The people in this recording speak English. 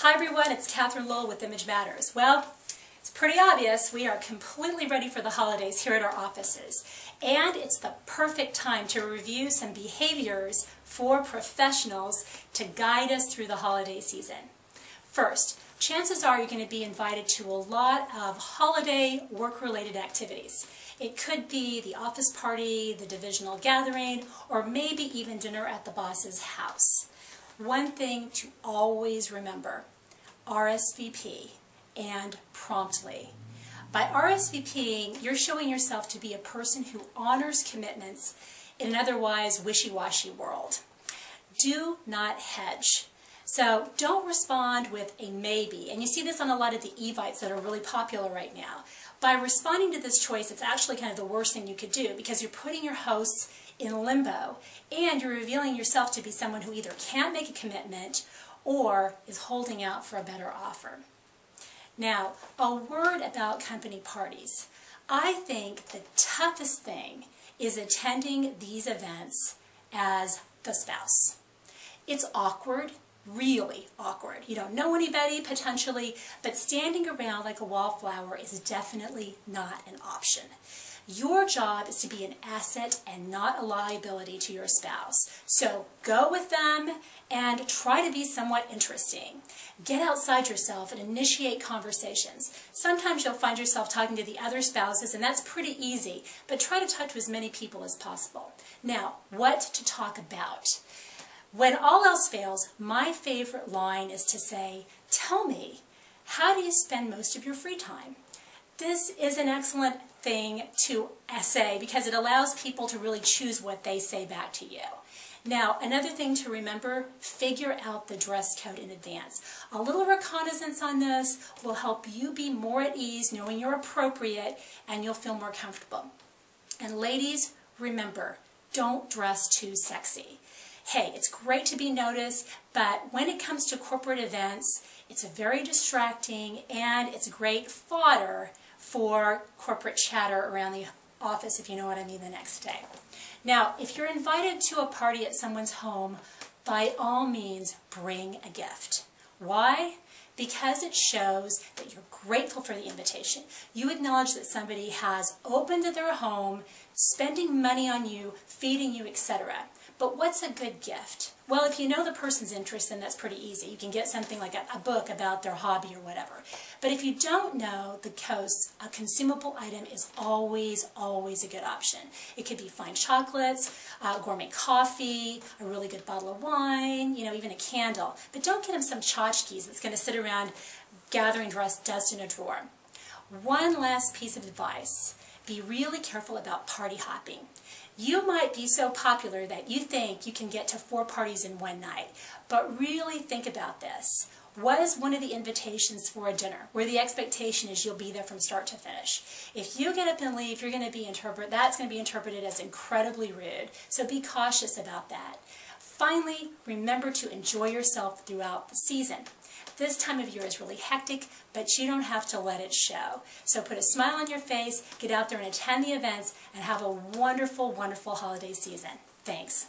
Hi everyone, it's Catherine Lowell with Image Matters. Well, it's pretty obvious we are completely ready for the holidays here at our offices. And it's the perfect time to review some behaviors for professionals to guide us through the holiday season. First, chances are you're going to be invited to a lot of holiday work-related activities. It could be the office party, the divisional gathering, or maybe even dinner at the boss's house. One thing to always remember, RSVP and promptly. By RSVPing, you're showing yourself to be a person who honors commitments in an otherwise wishy-washy world. Do not hedge. So don't respond with a maybe. And you see this on a lot of the Evites that are really popular right now. By responding to this choice, it's actually kind of the worst thing you could do because you're putting your hosts in limbo and you're revealing yourself to be someone who either can't make a commitment or is holding out for a better offer. Now, a word about company parties. I think the toughest thing is attending these events as the spouse. It's awkward. Really awkward. You don't know anybody, potentially, but standing around like a wallflower is definitely not an option. Your job is to be an asset and not a liability to your spouse. So go with them and try to be somewhat interesting. Get outside yourself and initiate conversations. Sometimes you'll find yourself talking to the other spouses, and that's pretty easy, but try to talk to as many people as possible. Now, what to talk about? When all else fails, my favorite line is to say, tell me, how do you spend most of your free time? This is an excellent thing to say because it allows people to really choose what they say back to you. Now, another thing to remember, figure out the dress code in advance. A little reconnaissance on this will help you be more at ease, knowing you're appropriate, and you'll feel more comfortable. And ladies, remember, don't dress too sexy. Hey, it's great to be noticed, but when it comes to corporate events, it's very distracting and it's great fodder for corporate chatter around the office, if you know what I mean, the next day. Now, if you're invited to a party at someone's home, by all means, bring a gift. Why? Because it shows that you're grateful for the invitation. You acknowledge that somebody has opened their home, spending money on you, feeding you, etc. But what's a good gift? Well, if you know the person's interest, then that's pretty easy. You can get something like a book about their hobby or whatever. But if you don't know the coast, a consumable item is always a good option. It could be fine chocolates, gourmet coffee, a really good bottle of wine, even a candle. But don't get them some tchotchkes that's going to sit around gathering dust in a drawer. One last piece of advice. Be really careful about party hopping. You might be so popular that you think you can get to 4 parties in one night, but really think about this. Was one of the invitations for a dinner where the expectation is you'll be there from start to finish? If you get up and leave, that's going to be interpreted as incredibly rude, so be cautious about that. Finally, remember to enjoy yourself throughout the season. This time of year is really hectic, but you don't have to let it show. So put a smile on your face, get out there and attend the events, and have a wonderful, wonderful holiday season. Thanks.